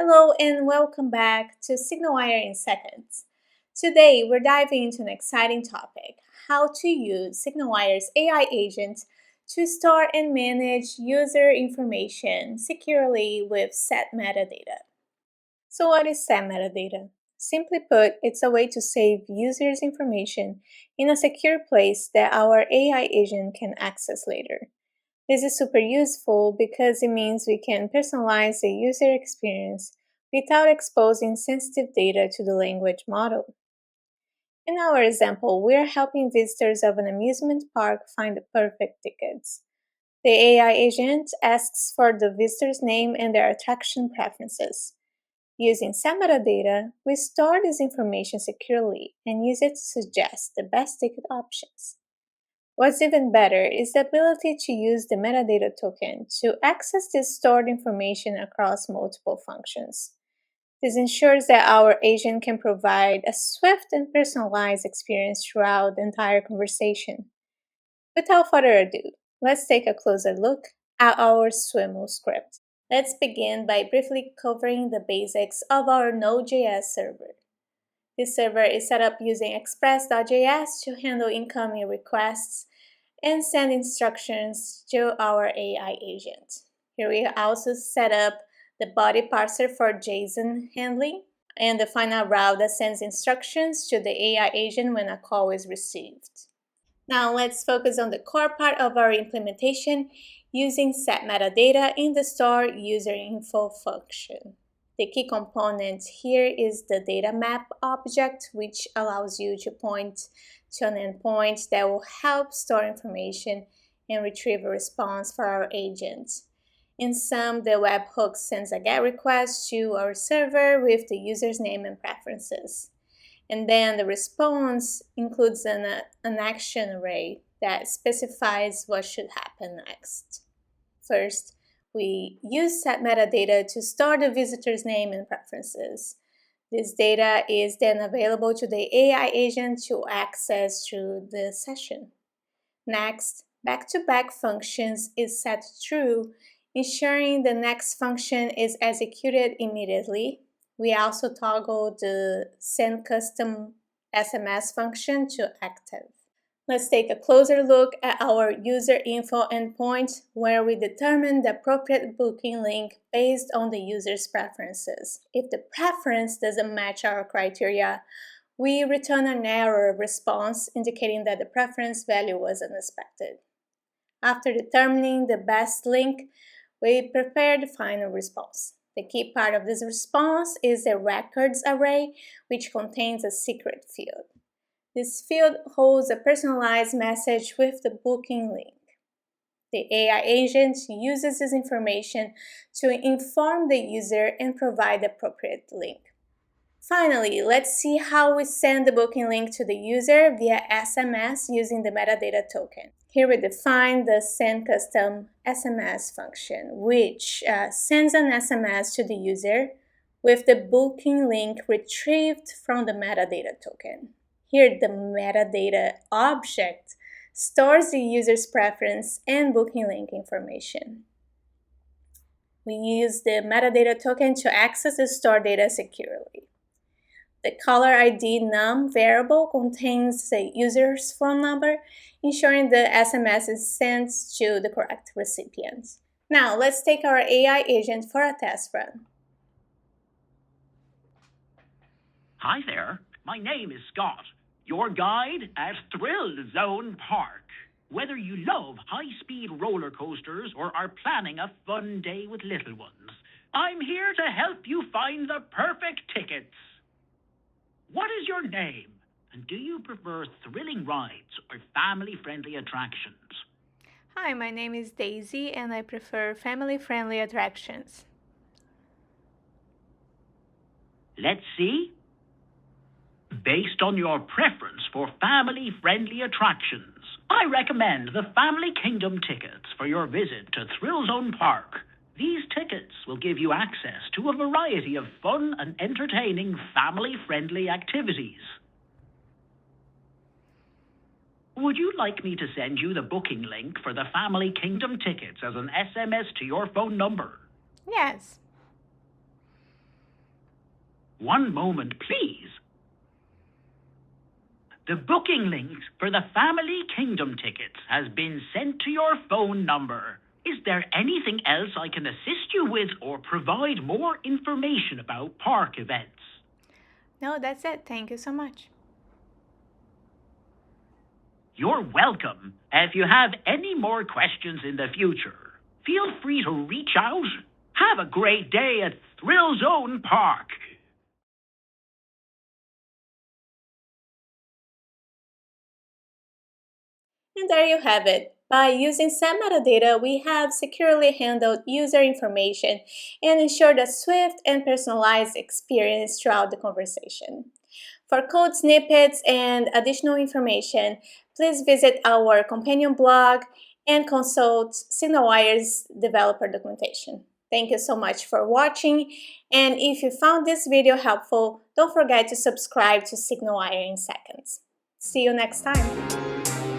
Hello and welcome back to SignalWire in Seconds. Today we're diving into an exciting topic, how to use SignalWire's AI agent to store and manage user information securely with set metadata. So what is set metadata? Simply put, it's a way to save users' information in a secure place that our AI agent can access later. This is super useful because it means we can personalize the user experience without exposing sensitive data to the language model. In our example, we are helping visitors of an amusement park find the perfect tickets. The AI agent asks for the visitor's name and their attraction preferences. Using some metadata, we store this information securely and use it to suggest the best ticket options. What's even better is the ability to use the metadata token to access this stored information across multiple functions. This ensures that our agent can provide a swift and personalized experience throughout the entire conversation. Without further ado, let's take a closer look at our SWML script. Let's begin by briefly covering the basics of our Node.js server. This server is set up using express.js to handle incoming requests and send instructions to our AI agent. Here we also set up the body parser for JSON handling and the final route that sends instructions to the AI agent when a call is received. Now let's focus on the core part of our implementation using set metadata in the store user info function. The key component here is the data map object, which allows you to point to an endpoint that will help store information and retrieve a response for our agent. In sum, the webhook sends a GET request to our server with the user's name and preferences. And then the response includes an action array that specifies what should happen next. First, we use set metadata to store the visitor's name and preferences. This data is then available to the AI agent to access through the session. Next, back-to-back functions is set to true, ensuring the next function is executed immediately. We also toggle the send custom SMS function to active. Let's take a closer look at our user info endpoint, where we determine the appropriate booking link based on the user's preferences. If the preference doesn't match our criteria, we return an error response indicating that the preference value was unexpected. After determining the best link, we prepare the final response. The key part of this response is the records array, which contains a secret field. This field holds a personalized message with the booking link. The AI agent uses this information to inform the user and provide the appropriate link. Finally, let's see how we send the booking link to the user via SMS using the metadata token. Here we define the send custom SMS function, which sends an SMS to the user with the booking link retrieved from the metadata token. Here, the metadata object stores the user's preference and booking link information. We use the metadata token to access the stored data securely. The caller ID num variable contains the user's phone number, ensuring the SMS is sent to the correct recipient. Now, let's take our AI agent for a test run. Hi there, my name is Scott, your guide at Thrill Zone Park. Whether you love high-speed roller coasters or are planning a fun day with little ones, I'm here to help you find the perfect tickets. What is your name? And do you prefer thrilling rides or family-friendly attractions? Hi, my name is Daisy and I prefer family-friendly attractions. Let's see. Based on your preference for family-friendly attractions, I recommend the Family Kingdom tickets for your visit to Thrill Zone Park. These tickets will give you access to a variety of fun and entertaining family-friendly activities. Would you like me to send you the booking link for the Family Kingdom tickets as an SMS to your phone number? Yes. One moment, please. The booking link for the Family Kingdom tickets has been sent to your phone number. Is there anything else I can assist you with or provide more information about park events? No, that's it. Thank you so much. You're welcome. If you have any more questions in the future, feel free to reach out. Have a great day at Thrill Zone Park. And there you have it. By using set metadata, we have securely handled user information and ensured a swift and personalized experience throughout the conversation. For code snippets and additional information, please visit our companion blog and consult SignalWire's developer documentation. Thank you so much for watching, and if you found this video helpful, don't forget to subscribe to SignalWire in Seconds. See you next time!